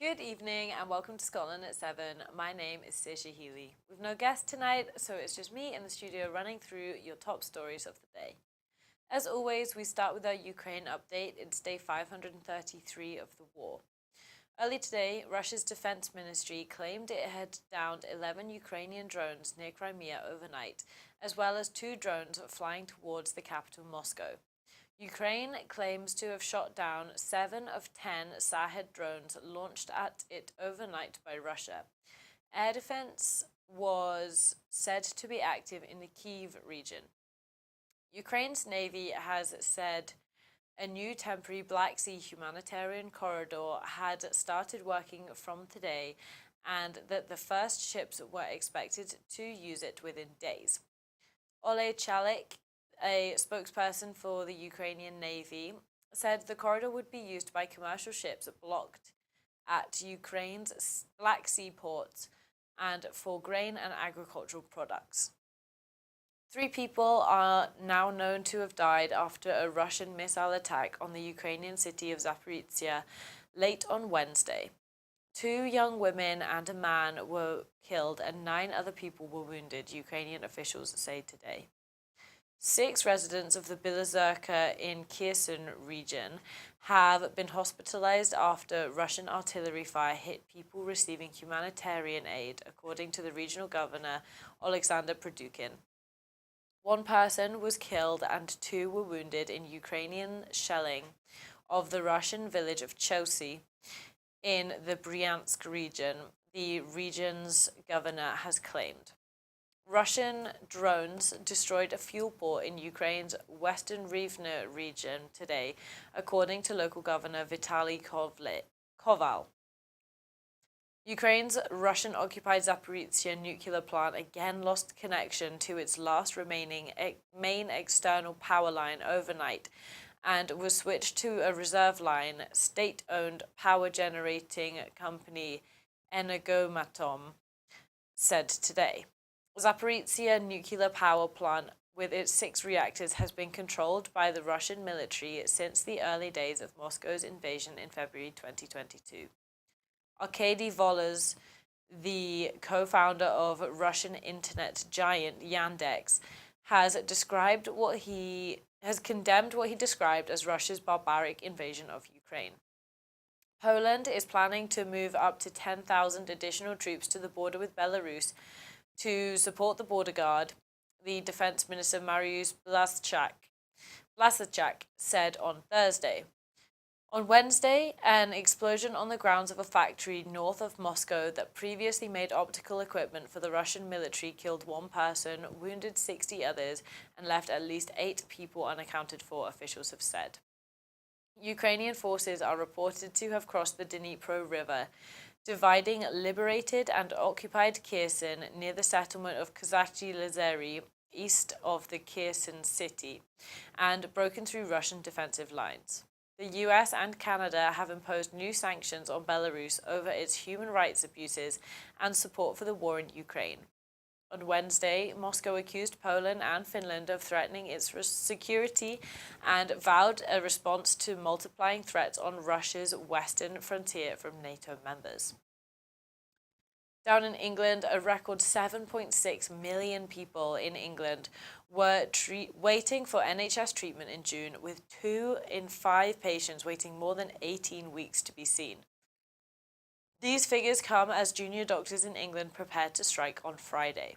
Good evening and welcome to Scotland at 7. My name is Saoirse Healey. We've no guest tonight, so it's just me in the studio running through your top stories of the day. As always, we start with our Ukraine update. It's day 533 of the war. Early today, Russia's defense ministry claimed it had downed 11 Ukrainian drones near Crimea overnight, as well as 2 drones flying towards the capital, Moscow. Ukraine claims to have shot down 7 of 10 Shahed drones launched at it overnight by Russia. Air defense was said to be active in the Kyiv region. Ukraine's navy has said a new temporary Black Sea humanitarian corridor had started working from today and that the first ships were expected to use it within days. Ole Chalik, a spokesperson for the Ukrainian Navy, said the corridor would be used by commercial ships blocked at Ukraine's Black Sea ports and for grain and agricultural products. 3 people are now known to have died after a Russian missile attack on the Ukrainian city of Zaporizhia late on Wednesday. 2 young women and a man were killed and 9 other people were wounded, Ukrainian officials say today. 6 residents of the Bilazerka in Kherson region have been hospitalized after Russian artillery fire hit people receiving humanitarian aid, according to the regional governor, Alexander Produkin. 1 person was killed and 2 were wounded in Ukrainian shelling of the Russian village of Chelsea in the Bryansk region, the region's governor has claimed. Russian drones destroyed a fuel port in Ukraine's western Rivne region today, according to local governor Vitaly Koval. Ukraine's Russian-occupied Zaporizhia nuclear plant again lost connection to its last remaining main external power line overnight and was switched to a reserve line, state-owned power generating company Energomatom said today. Zaporizhia nuclear power plant with its 6 reactors has been controlled by the Russian military since the early days of Moscow's invasion in February 2022. Arkady Volas, the co-founder of Russian internet giant Yandex, has condemned what he described as Russia's barbaric invasion of Ukraine. Poland is planning to move up to 10,000 additional troops to the border with Belarus to support the border guard, the defense minister Mariusz Blaszczak said on Thursday. On Wednesday, an explosion on the grounds of a factory north of Moscow that previously made optical equipment for the Russian military killed 1 person, wounded 60 others, and left at least 8 people unaccounted for, officials have said. Ukrainian forces are reported to have crossed the Dnipro River, dividing liberated and occupied Kherson near the settlement of Kazachi Lazary, east of the Kherson city, and broken through Russian defensive lines. The US and Canada have imposed new sanctions on Belarus over its human rights abuses and support for the war in Ukraine. On Wednesday, Moscow accused Poland and Finland of threatening its security and vowed a response to multiplying threats on Russia's western frontier from NATO members. Down in England, a record 7.6 million people in England were waiting for NHS treatment in June, with 2 in 5 patients waiting more than 18 weeks to be seen. These figures come as junior doctors in England prepared to strike on Friday.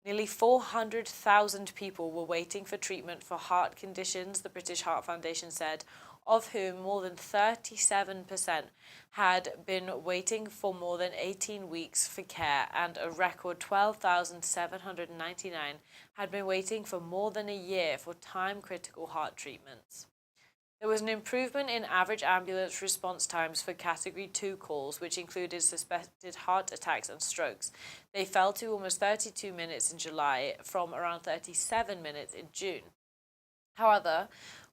Nearly 400,000 people were waiting for treatment for heart conditions, the British Heart Foundation said, of whom more than 37% had been waiting for more than 18 weeks for care, and a record 12,799 had been waiting for more than a year for time-critical heart treatments. There was an improvement in average ambulance response times for Category 2 calls, which included suspected heart attacks and strokes. They fell to almost 32 minutes in July from around 37 minutes in June. However,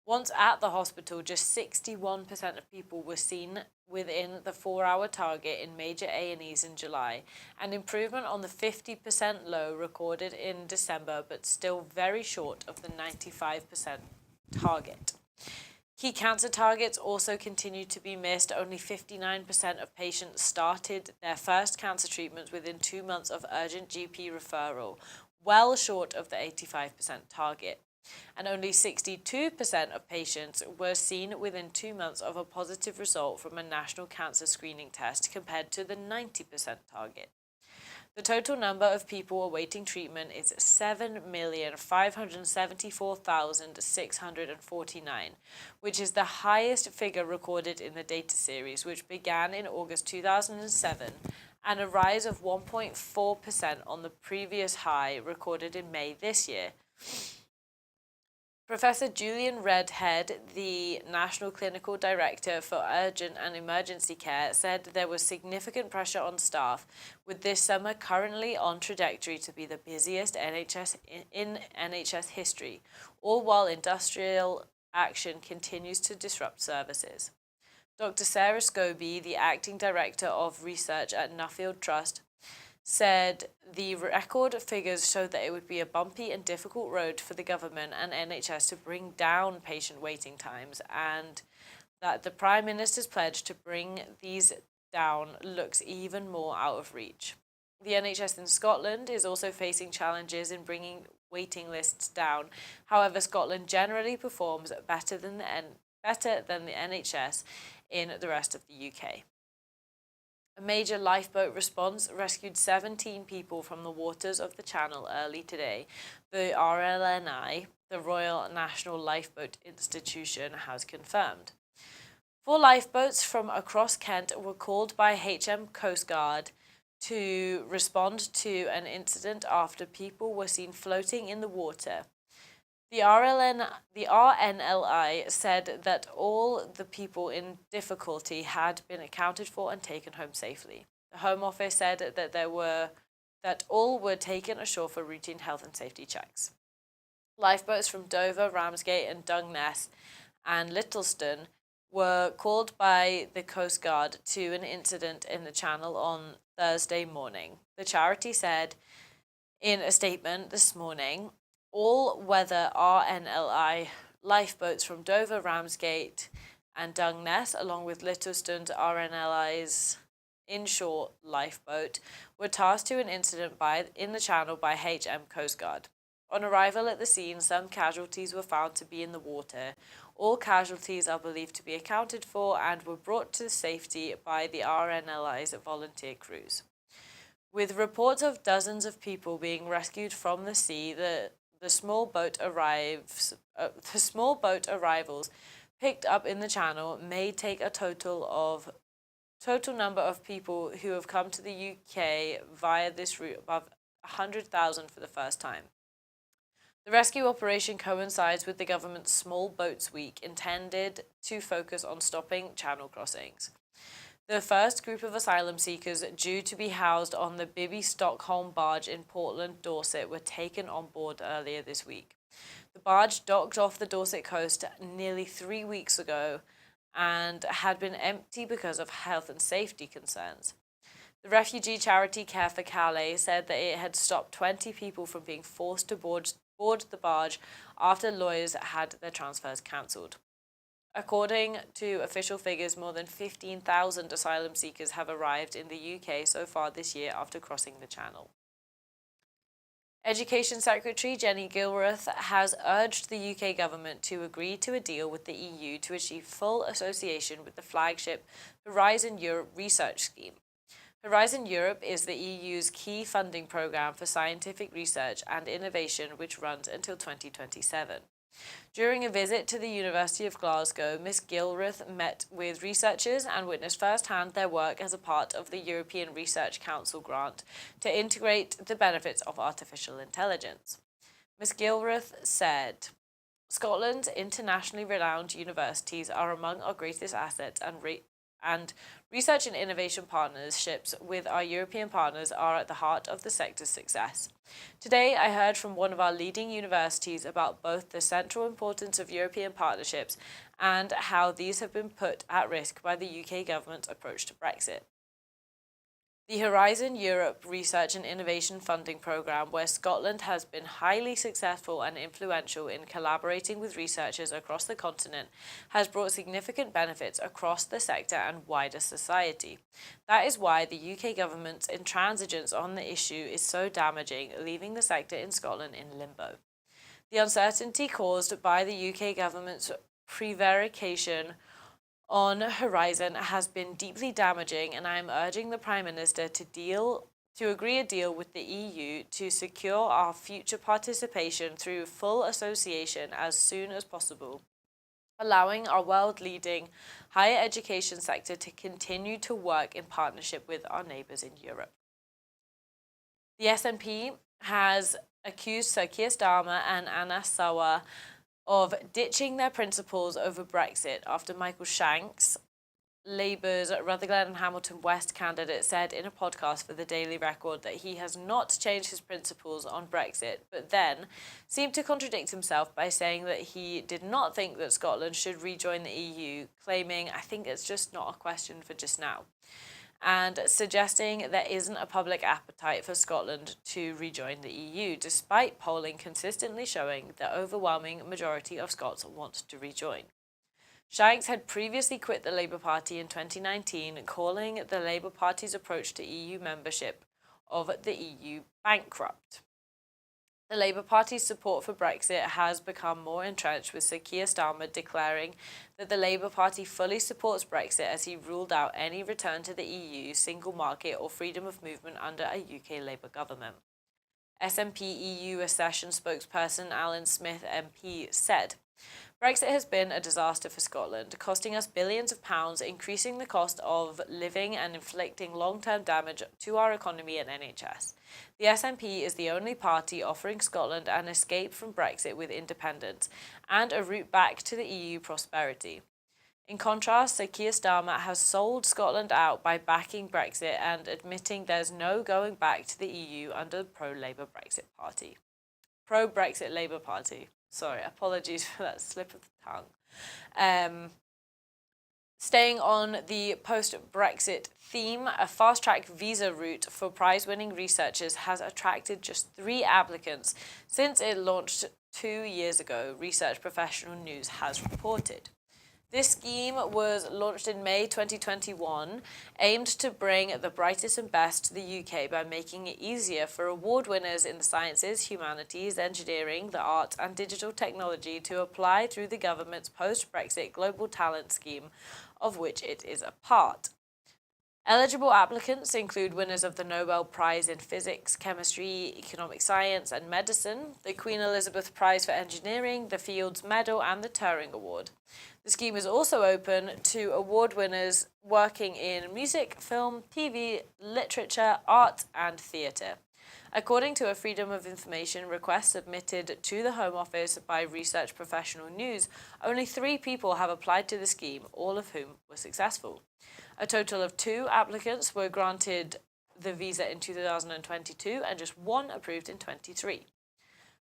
once at the hospital, just 61% of people were seen within the 4-hour target in major A&Es in July, an improvement on the 50% low recorded in December, but still very short of the 95% target. Key cancer targets also continue to be missed. Only 59% of patients started their first cancer treatments within 2 months of urgent GP referral, well short of the 85% target. And only 62% of patients were seen within 2 months of a positive result from a national cancer screening test, compared to the 90% target. The total number of people awaiting treatment is 7,574,649, which is the highest figure recorded in the data series, which began in August 2007, and a rise of 1.4% on the previous high recorded in May this year. Professor Julian Redhead, the National Clinical Director for Urgent and Emergency Care, said there was significant pressure on staff, with this summer currently on trajectory to be the busiest in NHS history, all while industrial action continues to disrupt services. Dr. Sarah Scobie, the Acting Director of Research at Nuffield Trust, said the record figures showed that it would be a bumpy and difficult road for the government and NHS to bring down patient waiting times, and that the Prime Minister's pledge to bring these down looks even more out of reach. The NHS in Scotland is also facing challenges in bringing waiting lists down. However, Scotland generally performs better than the NHS in the rest of the UK. A major lifeboat response rescued 17 people from the waters of the Channel early today. The RLNI, the Royal National Lifeboat Institution, has confirmed. 4 lifeboats from across Kent were called by HM Coast Guard to respond to an incident after people were seen floating in the water. The RNLI said that all the people in difficulty had been accounted for and taken home safely. The Home Office said that all were taken ashore for routine health and safety checks. Lifeboats from Dover, Ramsgate and Dungness and Littlestone were called by the Coast Guard to an incident in the Channel on Thursday morning. The charity said in a statement this morning, all-weather RNLI lifeboats from Dover, Ramsgate and Dungness, along with Littlestone's RNLI's inshore lifeboat, were tasked to an incident in the Channel by HM Coast Guard. On arrival at the scene, some casualties were found to be in the water. All casualties are believed to be accounted for and were brought to safety by the RNLI's volunteer crews. With reports of dozens of people being rescued from the sea, the small boat arrivals picked up in the Channel may take a total number of people who have come to the UK via this route above 100,000 for the first time. The rescue operation coincides with the government's Small Boats Week, intended to focus on stopping Channel crossings. The first group of asylum seekers due to be housed on the Bibby Stockholm barge in Portland, Dorset, were taken on board earlier this week. The barge docked off the Dorset coast nearly 3 weeks ago and had been empty because of health and safety concerns. The refugee charity Care for Calais said that it had stopped 20 people from being forced to board the barge after lawyers had their transfers cancelled. According to official figures, more than 15,000 asylum seekers have arrived in the UK so far this year after crossing the Channel. Education Secretary Jenny Gilruth has urged the UK government to agree to a deal with the EU to achieve full association with the flagship Horizon Europe research scheme. Horizon Europe is the EU's key funding programme for scientific research and innovation, which runs until 2027. During a visit to the University of Glasgow, Ms. Gilruth met with researchers and witnessed firsthand their work as a part of the European Research Council grant to integrate the benefits of artificial intelligence. Ms. Gilruth said, "Scotland's internationally renowned universities are among our greatest assets, and research and innovation partnerships with our European partners are at the heart of the sector's success. Today, I heard from one of our leading universities about both the central importance of European partnerships and how these have been put at risk by the UK government's approach to Brexit." The Horizon Europe Research and Innovation Funding Programme, where Scotland has been highly successful and influential in collaborating with researchers across the continent, has brought significant benefits across the sector and wider society. That is why the UK government's intransigence on the issue is so damaging, leaving the sector in Scotland in limbo. The uncertainty caused by the UK government's prevarication on Horizon has been deeply damaging, and I am urging the Prime Minister to agree a deal with the EU to secure our future participation through full association as soon as possible, allowing our world-leading higher education sector to continue to work in partnership with our neighbours in Europe. The SNP has accused Sir Keir Starmer and Anna Sawar of ditching their principles over Brexit after Michael Shanks, Labour's Rutherglen and Hamilton West candidate, said in a podcast for the Daily Record that he has not changed his principles on Brexit, but then seemed to contradict himself by saying that he did not think that Scotland should rejoin the EU, claiming, "I think it's just not a question for just now," and suggesting there isn't a public appetite for Scotland to rejoin the EU, despite polling consistently showing the overwhelming majority of Scots want to rejoin. Shanks had previously quit the Labour Party in 2019, calling the Labour Party's approach to EU membership of the EU bankrupt. The Labour Party's support for Brexit has become more entrenched, with Sir Keir Starmer declaring that the Labour Party fully supports Brexit, as he ruled out any return to the EU, single market or freedom of movement under a UK Labour government. SNP EU accession spokesperson Alan Smith MP said, "Brexit has been a disaster for Scotland, costing us billions of pounds, increasing the cost of living and inflicting long-term damage to our economy and NHS. The SNP is the only party offering Scotland an escape from Brexit with independence and a route back to the EU prosperity. In contrast, Sir Keir Starmer has sold Scotland out by backing Brexit and admitting there's no going back to the EU under the pro-Labour Brexit Party." Pro-Brexit Labour Party. Sorry, apologies for that slip of the tongue. Staying on the post-Brexit theme, a fast-track visa route for prize-winning researchers has attracted just 3 applicants since it launched 2 years ago, Research Professional News has reported. This scheme was launched in May 2021, aimed to bring the brightest and best to the UK by making it easier for award winners in the sciences, humanities, engineering, the arts and digital technology to apply through the government's post-Brexit Global Talent Scheme, of which it is a part. Eligible applicants include winners of the Nobel Prize in Physics, Chemistry, Economic Science and Medicine, the Queen Elizabeth Prize for Engineering, the Fields Medal and the Turing Award. The scheme is also open to award winners working in music, film, TV, literature, art and theatre. According to a Freedom of Information request submitted to the Home Office by Research Professional News, only 3 people have applied to the scheme, all of whom were successful. A total of 2 applicants were granted the visa in 2022 and just 1 approved in 2023.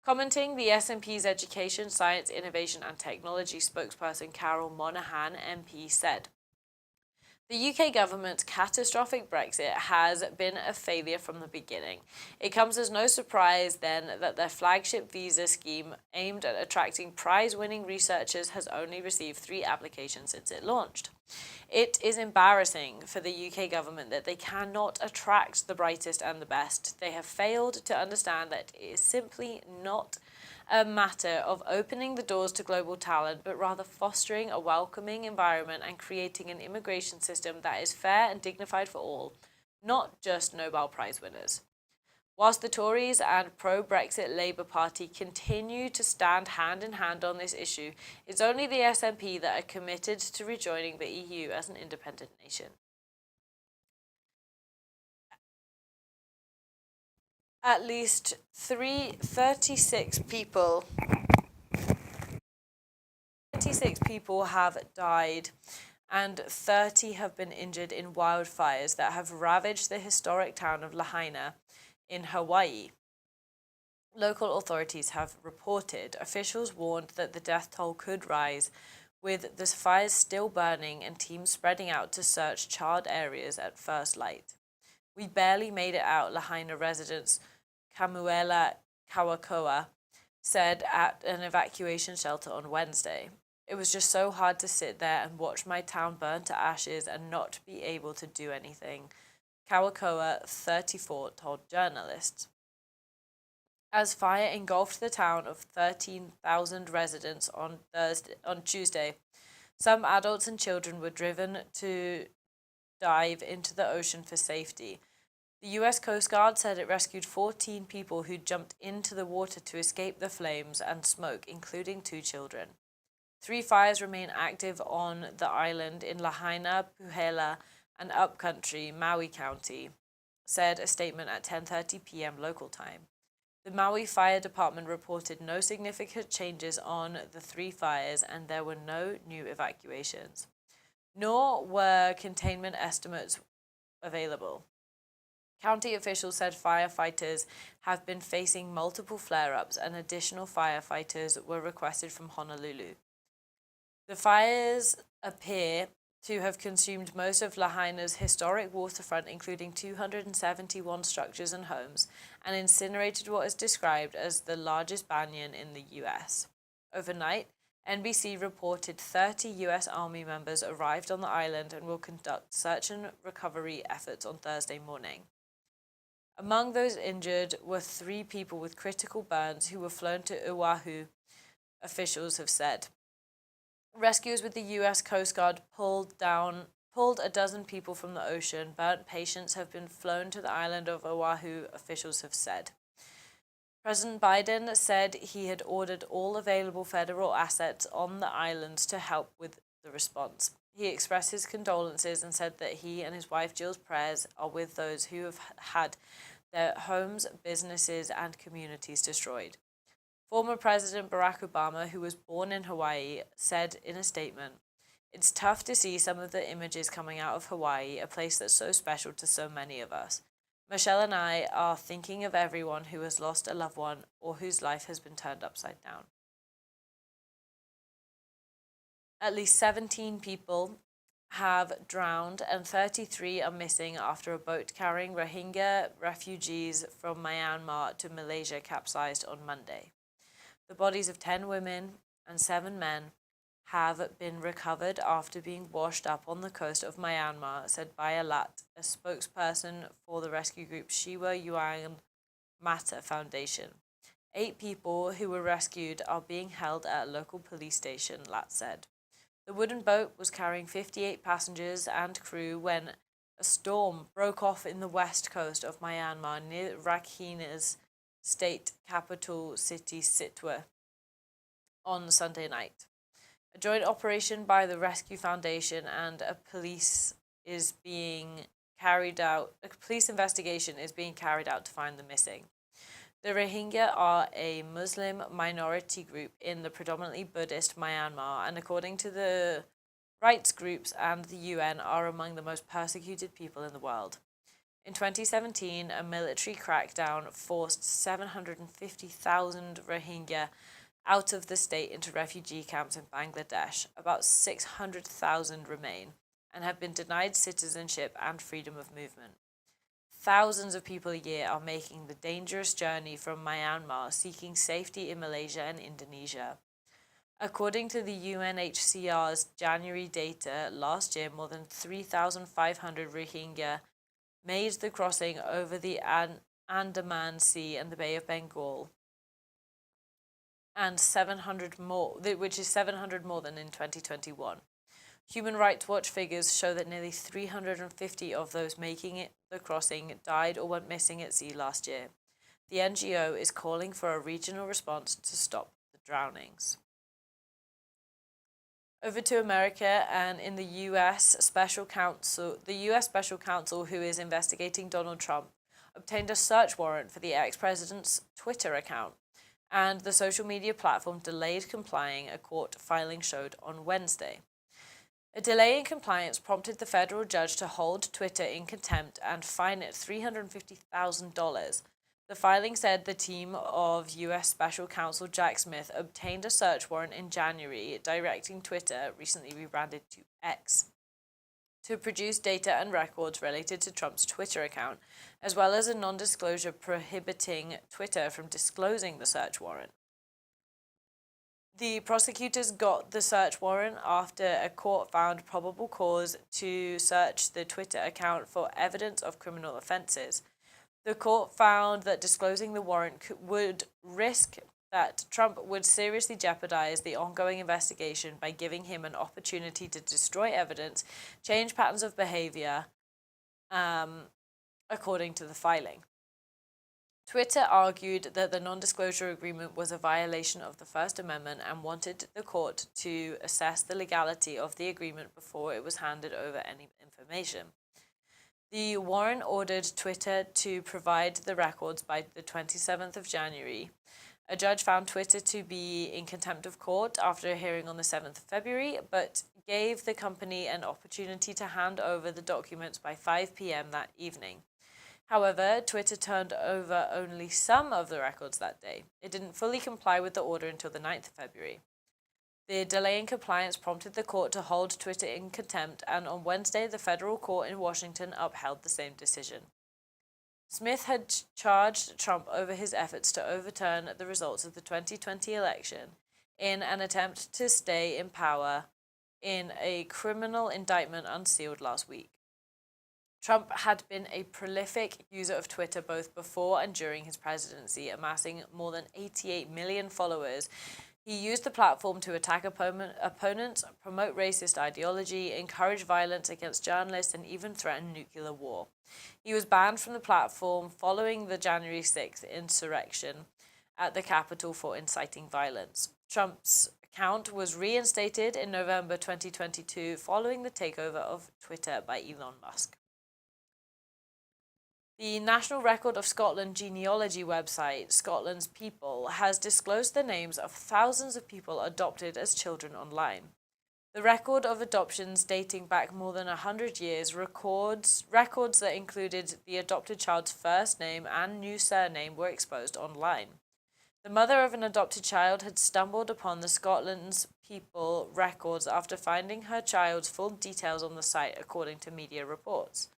Commenting, the SNP's Education, Science, Innovation and Technology spokesperson Carol Monaghan MP said, "The UK government's catastrophic Brexit has been a failure from the beginning. It comes as no surprise then that their flagship visa scheme aimed at attracting prize-winning researchers has only received 3 applications since it launched. It is embarrassing for the UK government that they cannot attract the brightest and the best. They have failed to understand that it is simply not a matter of opening the doors to global talent, but rather fostering a welcoming environment and creating an immigration system that is fair and dignified for all, not just Nobel Prize winners." Whilst the Tories and pro-Brexit Labour Party continue to stand hand in hand on this issue, it's only the SNP that are committed to rejoining the EU as an independent nation. At least 36 people have died and 30 have been injured in wildfires that have ravaged the historic town of Lahaina in Hawaii. Local authorities have reported. Officials warned that the death toll could rise, with the fires still burning and teams spreading out to search charred areas at first light. We barely made it out, Lahaina residents Kamuela Kawakoa said at an evacuation shelter on Wednesday. It was just so hard to sit there and watch my town burn to ashes and not be able to do anything, Kawakoa, 34, told journalists. As fire engulfed the town of 13,000 residents on Tuesday, some adults and children were driven to dive into the ocean for safety. The U.S. Coast Guard said it rescued 14 people who jumped into the water to escape the flames and smoke, including 2 children. 3 fires remain active on the island in Lahaina, Puhela, and Upcountry, Maui County, said a statement at 10:30 p.m. local time. The Maui Fire Department reported no significant changes on the 3 fires and there were no new evacuations, nor were containment estimates available. County officials said firefighters have been facing multiple flare-ups and additional firefighters were requested from Honolulu. The fires appear to have consumed most of Lahaina's historic waterfront, including 271 structures and homes, and incinerated what is described as the largest banyan in the U.S. Overnight, NBC reported 30 U.S. Army members arrived on the island and will conduct search and recovery efforts on Thursday morning. Among those injured were 3 people with critical burns who were flown to Oahu, officials have said. Rescuers with the U.S. Coast Guard pulled a dozen people from the ocean. Burnt patients have been flown to the island of Oahu, officials have said. President Biden said he had ordered all available federal assets on the islands to help with the response. He expressed his condolences and said that he and his wife Jill's prayers are with those who have had their homes, businesses, and communities destroyed. Former President Barack Obama, who was born in Hawaii, said in a statement, "It's tough to see some of the images coming out of Hawaii, a place that's so special to so many of us. Michelle and I are thinking of everyone who has lost a loved one or whose life has been turned upside down." At least 17 people have drowned and 33 are missing after a boat carrying Rohingya refugees from Myanmar to Malaysia capsized on Monday. The bodies of 10 women and 7 men have been recovered after being washed up on the coast of Myanmar, said Bayalat, a spokesperson for the rescue group Shiwa Yuan Mata Foundation. 8 people who were rescued are being held at a local police station, Lat said. The wooden boat was carrying 58 passengers and crew when a storm broke off in the west coast of Myanmar near Rakhine's state capital city Sitwe on Sunday night. A joint operation by the Rescue Foundation and a police investigation is being carried out to find the missing. The Rohingya are a Muslim minority group in the predominantly Buddhist Myanmar, and according to the rights groups and the UN, are among the most persecuted people in the world. In 2017, a military crackdown forced 750,000 Rohingya out of the state into refugee camps in Bangladesh. About 600,000 remain and have been denied citizenship and freedom of movement. Thousands of people a year are making the dangerous journey from Myanmar, seeking safety in Malaysia and Indonesia. According to the UNHCR's January data, last year more than 3,500 Rohingya made the crossing over the Andaman Sea and the Bay of Bengal, and 700 more, which is 700 more than in 2021. Human Rights Watch figures show that nearly 350 of those making the crossing died or went missing at sea last year. The NGO is calling for a regional response to stop the drownings. Over to America, and in the U.S. Special Counsel, who is investigating Donald Trump, obtained a search warrant for the ex-president's Twitter account, and the social media platform delayed complying, a court filing showed on Wednesday. A delay in compliance prompted the federal judge to hold Twitter in contempt and fine it $350,000. The filing said the team of U.S. Special Counsel Jack Smith obtained a search warrant in January, directing Twitter, recently rebranded to X, to produce data and records related to Trump's Twitter account, as well as a non-disclosure prohibiting Twitter from disclosing the search warrant. The prosecutors got the search warrant after a court found probable cause to search the Twitter account for evidence of criminal offenses. The court found that disclosing the warrant would risk that Trump would seriously jeopardize the ongoing investigation by giving him an opportunity to destroy evidence, change patterns of behavior, according to the filing. Twitter argued that the non-disclosure agreement was a violation of the First Amendment and wanted the court to assess the legality of the agreement before it was handed over any information. The warrant ordered Twitter to provide the records by the 27th of January. A judge found Twitter to be in contempt of court after a hearing on the 7th of February, but gave the company an opportunity to hand over the documents by 5 p.m. that evening. However, Twitter turned over only some of the records that day. It didn't fully comply with the order until the 9th of February. The delay in compliance prompted the court to hold Twitter in contempt, and on Wednesday, the federal court in Washington upheld the same decision. Smith had charged Trump over his efforts to overturn the results of the 2020 election in an attempt to stay in power in a criminal indictment unsealed last week. Trump had been a prolific user of Twitter both before and during his presidency, amassing more than 88 million followers. He used the platform to attack opponents, promote racist ideology, encourage violence against journalists, and even threaten nuclear war. He was banned from the platform following the January 6th insurrection at the Capitol for inciting violence. Trump's account was reinstated in November 2022 following the takeover of Twitter by Elon Musk. The National Record of Scotland genealogy website, Scotland's People, has disclosed the names of thousands of people adopted as children online. The record of adoptions dating back more than 100 years records that included the adopted child's first name and new surname were exposed online. The mother of an adopted child had stumbled upon the Scotland's People records after finding her child's full details on the site, according to media reports.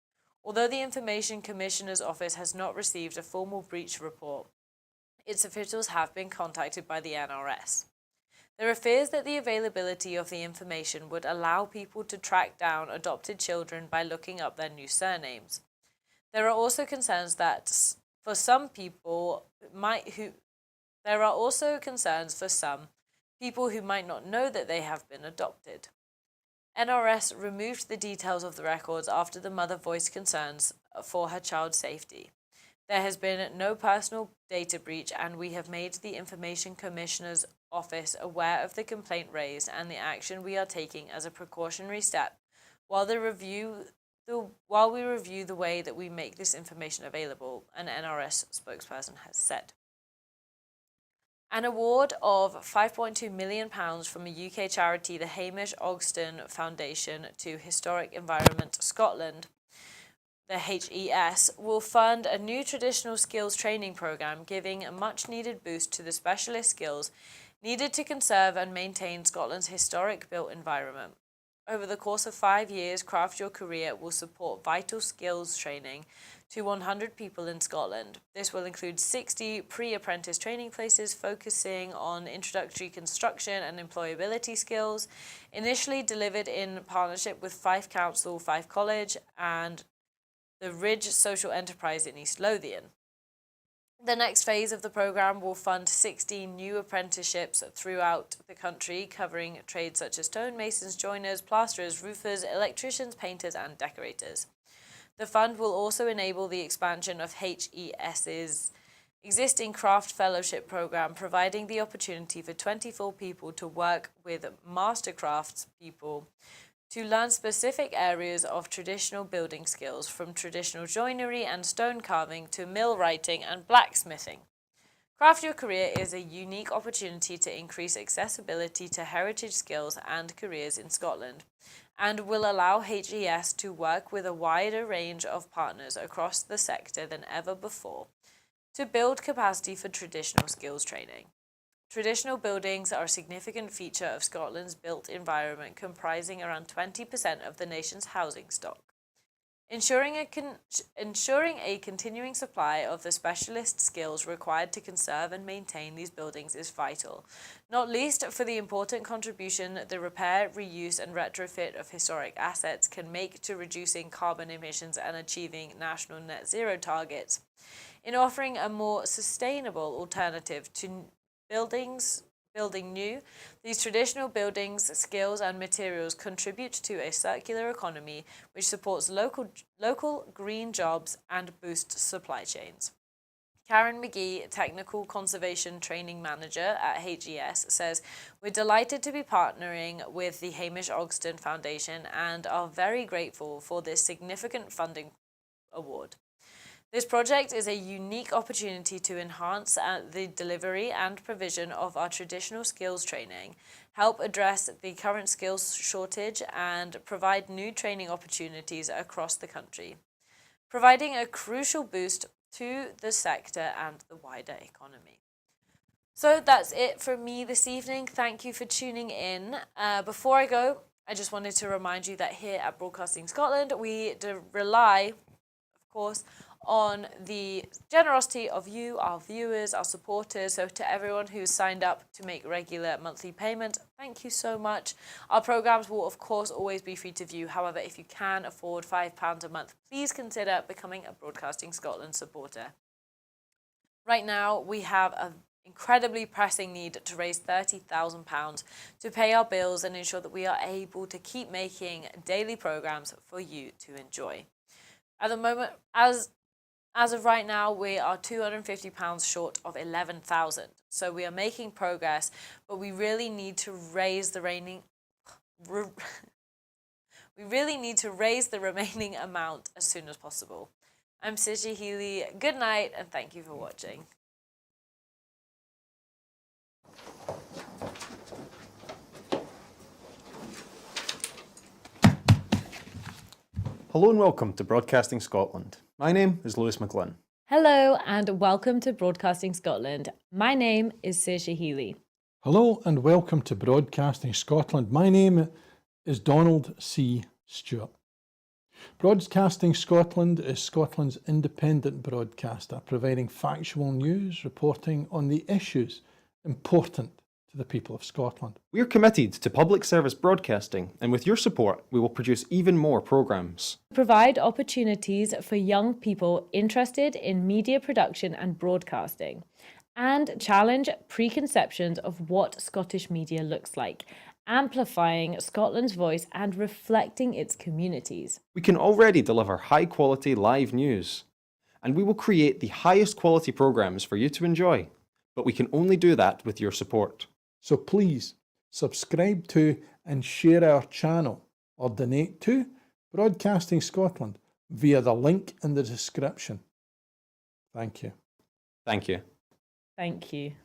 Although the Information Commissioner's Office has not received a formal breach report, its officials have been contacted by the NRS. There are fears that the availability of the information would allow people to track down adopted children by looking up their new surnames. There are also concerns for some people who might not know that they have been adopted. NRS removed the details of the records after the mother voiced concerns for her child's safety. There has been no personal data breach, and we have made the Information Commissioner's Office aware of the complaint raised and the action we are taking as a precautionary step while we review the way that we make this information available, an NRS spokesperson has said. An award of £5.2 million from a UK charity, the Hamish Ogston Foundation, to Historic Environment Scotland, the HES, will fund a new traditional skills training programme, giving a much-needed boost to the specialist skills needed to conserve and maintain Scotland's historic built environment. Over the course of 5 years, Craft Your Career will support vital skills training to 100 people in Scotland. This will include 60 pre-apprentice training places focusing on introductory construction and employability skills, initially delivered in partnership with Fife Council, Fife College, and the Ridge Social Enterprise in East Lothian. The next phase of the programme will fund 16 new apprenticeships throughout the country, covering trades such as stonemasons, joiners, plasterers, roofers, electricians, painters, and decorators. The fund will also enable the expansion of HES's existing craft fellowship programme, providing the opportunity for 24 people to work with master crafts people to learn specific areas of traditional building skills, from traditional joinery and stone carving to mill writing and blacksmithing. Craft Your Career is a unique opportunity to increase accessibility to heritage skills and careers in Scotland, and will allow HES to work with a wider range of partners across the sector than ever before to build capacity for traditional skills training. traditional buildings are a significant feature of Scotland's built environment, comprising around 20% of the nation's housing stock. Ensuring a continuing supply of the specialist skills required to conserve and maintain these buildings is vital, not least for the important contribution the repair, reuse and retrofit of historic assets can make to reducing carbon emissions and achieving national net zero targets. In offering a more sustainable alternative to building new, these traditional buildings, skills and materials contribute to a circular economy which supports local green jobs and boosts supply chains. Karen McGee, Technical Conservation Training Manager at HES, says, "We're delighted to be partnering with the Hamish Ogston Foundation and are very grateful for this significant funding award. This project is a unique opportunity to enhance the delivery and provision of our traditional skills training, help address the current skills shortage, and provide new training opportunities across the country, providing a crucial boost to the sector and the wider economy." So that's it from me this evening. Thank you for tuning in. Before I go, I just wanted to remind you that here at Broadcasting Scotland, we rely, of course, on the generosity of you, our viewers, our supporters. So to everyone who's signed up to make regular monthly payment, thank you so much. Our programmes will of course always be free to view. However, if you can afford £5 a month, please consider becoming a Broadcasting Scotland supporter. Right now, we have an incredibly pressing need to raise £30,000 to pay our bills and ensure that we are able to keep making daily programmes for you to enjoy. At the moment, as of right now, we are £250 short of 11,000. So we are making progress, but we really need to raise the remaining amount as soon as possible. I'm Saoirse Healey. Good night and thank you for watching. Hello and welcome to Broadcasting Scotland. My name is Lewis McGlynn. Hello and welcome to Broadcasting Scotland. My name is Saoirse Healey. Hello and welcome to Broadcasting Scotland. My name is Donald C. Stewart. Broadcasting Scotland is Scotland's independent broadcaster, providing factual news, reporting on the issues important to the people of Scotland. We are committed to public service broadcasting, and with your support, we will produce even more programmes. Provide opportunities for young people interested in media production and broadcasting, and challenge preconceptions of what Scottish media looks like, amplifying Scotland's voice and reflecting its communities. We can already deliver high-quality live news, and we will create the highest quality programmes for you to enjoy, but we can only do that with your support. So please subscribe to and share our channel or donate to Broadcasting Scotland via the link in the description. Thank you. Thank you. Thank you.